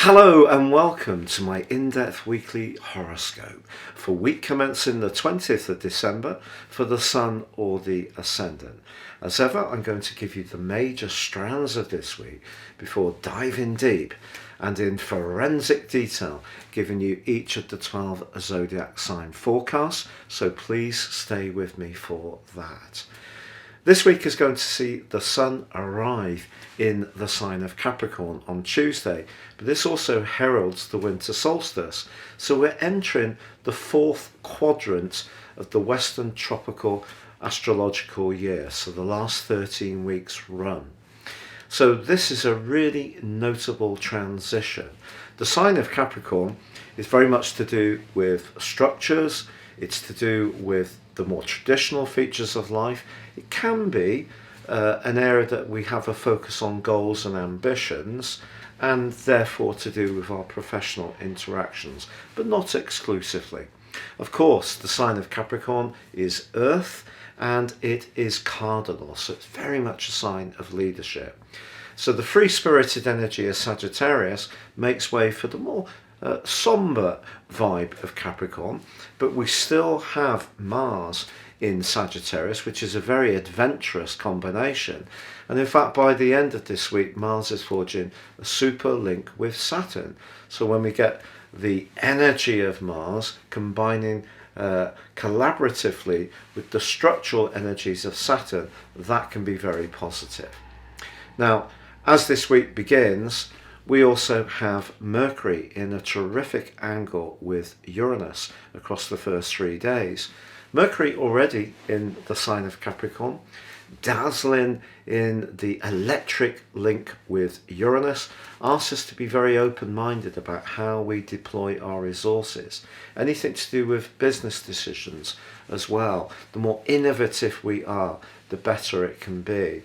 Hello and welcome to my in-depth weekly horoscope for week commencing the 20th of December for the Sun or the Ascendant. As ever, I'm going to give you the major strands of this week before diving deep and in forensic detail giving you each of the 12 zodiac sign forecasts, so please stay with me for that. This week is going to see the Sun arrive in the sign of Capricorn on Tuesday, but this also heralds the winter solstice. So we're entering the fourth quadrant of the Western tropical astrological year, so the last 13 weeks run. So this is a really notable transition. The sign of Capricorn is very much to do with structures, it's to do with the more traditional features of life. It can be an area that we have a focus on goals and ambitions, and therefore to do with our professional interactions, but not exclusively. Of course, the sign of Capricorn is Earth, and it is cardinal, so it's very much a sign of leadership. So the free-spirited energy of Sagittarius makes way for the more somber vibe of Capricorn, but we still have Mars in Sagittarius, which is a very adventurous combination. And in fact, by the end of this week, Mars is forging a super link with Saturn. So when we get the energy of Mars combining collaboratively with the structural energies of Saturn, that can be very positive. Now, as this week begins, we also have Mercury in a terrific angle with Uranus across the first 3 days. Mercury already in the sign of Capricorn, dazzling in the electric link with Uranus, asks us to be very open-minded about how we deploy our resources. Anything to do with business decisions as well. The more innovative we are, the better it can be.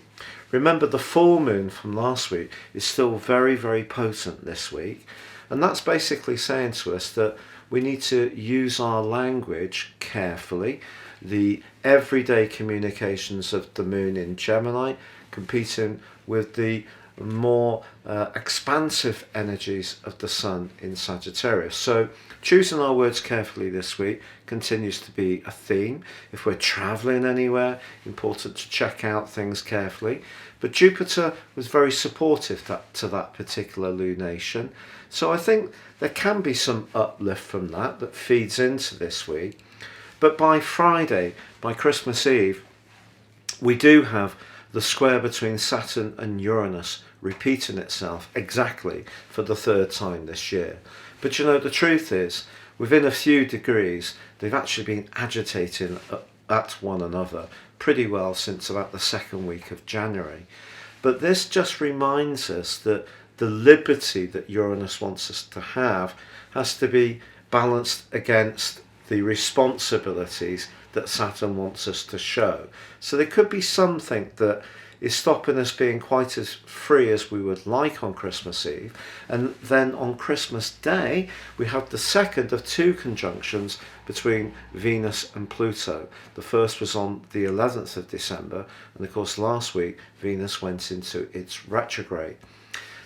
Remember, the full moon from last week is still very, very potent this week. And that's basically saying to us that we need to use our language carefully. The everyday communications of the moon in Gemini competing with the more expansive energies of the sun in Sagittarius. So choosing our words carefully this week continues to be a theme. If we're traveling anywhere, important to check out things carefully. But Jupiter was very supportive to that particular lunation. So I think there can be some uplift from that feeds into this week. But by Friday, by Christmas Eve, we do have the square between Saturn and Uranus repeating itself exactly for the third time this year. But you know, the truth is, within a few degrees, they've actually been agitating at one another pretty well since about the second week of January. But this just reminds us that the liberty that Uranus wants us to have has to be balanced against the responsibilities that Saturn wants us to show. So there could be something that is stopping us being quite as free as we would like on Christmas Eve. And then on Christmas Day, we have the second of two conjunctions between Venus and Pluto. The first was on the 11th of December, and of course last week Venus went into its retrograde.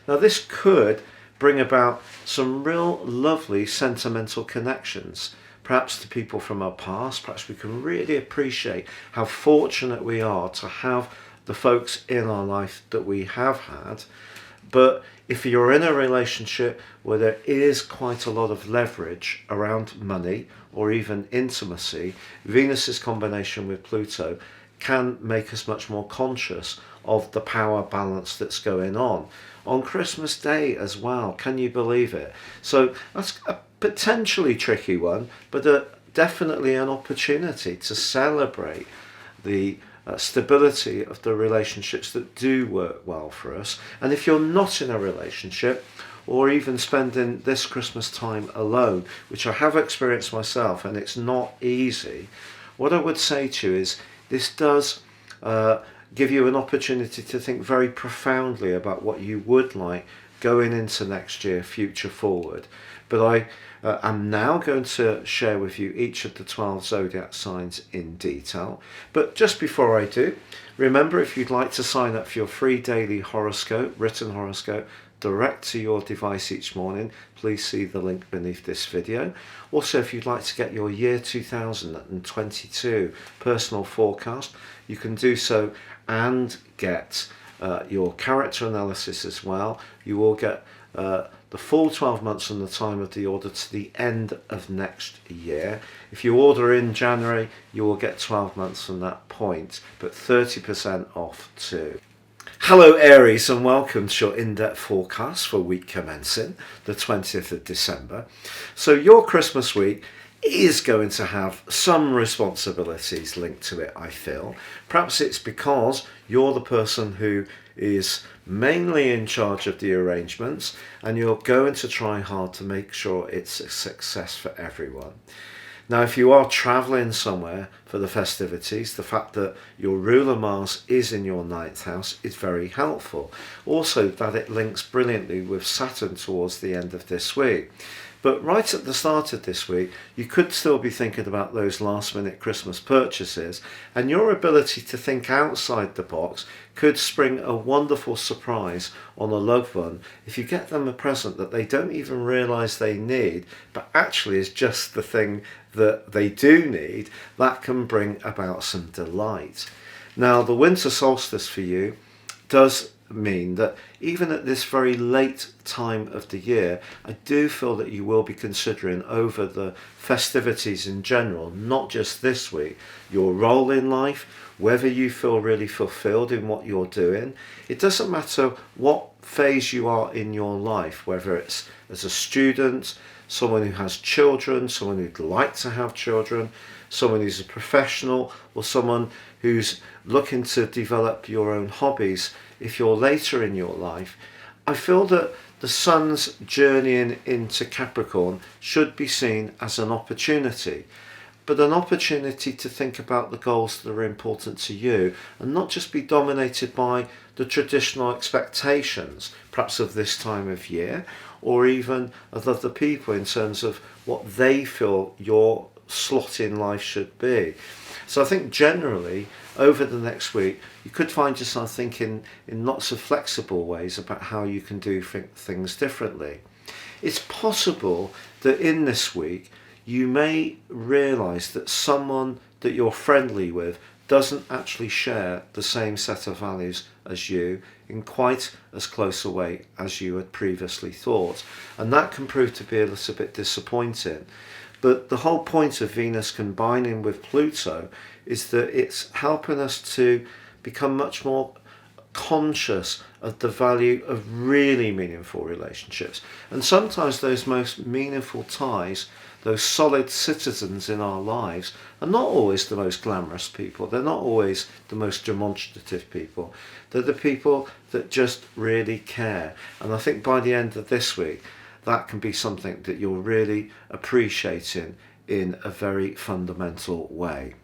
Now this could bring about some real lovely sentimental connections, perhaps to people from our past. Perhaps we can really appreciate how fortunate we are to have the folks in our life that we have had. But if you're in a relationship where there is quite a lot of leverage around money or even intimacy, Venus's combination with Pluto can make us much more conscious of the power balance that's going on Christmas Day as well. Can you believe it? So that's a potentially tricky one, but definitely an opportunity to celebrate the stability of the relationships that do work well for us. And if you're not in a relationship, or even spending this Christmas time alone, which I have experienced myself, and it's not easy, what I would say to you is this does give you an opportunity to think very profoundly about what you would like going into next year, future forward. But I am now going to share with you each of the 12 zodiac signs in detail. But just before I do, remember, if you'd like to sign up for your free daily horoscope, written horoscope, direct to your device each morning, please see the link beneath this video. Also, if you'd like to get your year 2022 personal forecast, you can do so and get your character analysis as well. You will get the full 12 months from the time of the order to the end of next year. If you order in January, you will get 12 months from that point, but 30% off too. Hello Aries, and welcome to your in-depth forecast for week commencing the 20th of December. So your Christmas week is going to have some responsibilities linked to it, I feel. Perhaps it's because you're the person who is mainly in charge of the arrangements and you're going to try hard to make sure it's a success for everyone. Now, if you are travelling somewhere for the festivities, the fact that your ruler Mars is in your 9th house is very helpful. Also, that it links brilliantly with Saturn towards the end of this week. But right at the start of this week, you could still be thinking about those last minute Christmas purchases, and your ability to think outside the box could spring a wonderful surprise on a loved one if you get them a present that they don't even realise they need, but actually is just the thing that they do need. That can bring about some delight. Now, the winter solstice for you does mean that even at this very late time of the year, I do feel that you will be considering over the festivities in general, not just this week, your role in life, whether you feel really fulfilled in what you're doing. It doesn't matter what phase you are in your life, whether it's as a student, someone who has children, someone who'd like to have children, someone who's a professional, or someone who's looking to develop your own hobbies. If you're later in your life, I feel that the sun's journeying into Capricorn should be seen as an opportunity, but an opportunity to think about the goals that are important to you and not just be dominated by the traditional expectations, perhaps of this time of year, or even of other people in terms of what they feel your slot in life should be. So I think generally over the next week you could find yourself thinking in lots of flexible ways about how you can do things differently. It's possible that in this week you may realise that someone that you're friendly with doesn't actually share the same set of values as you in quite as close a way as you had previously thought, and that can prove to be a little bit disappointing. But the whole point of Venus combining with Pluto is that it's helping us to become much more conscious of the value of really meaningful relationships. And sometimes those most meaningful ties, those solid citizens in our lives, are not always the most glamorous people. They're not always the most demonstrative people. They're the people that just really care. And I think by the end of this week, that can be something that you're really appreciating in a very fundamental way.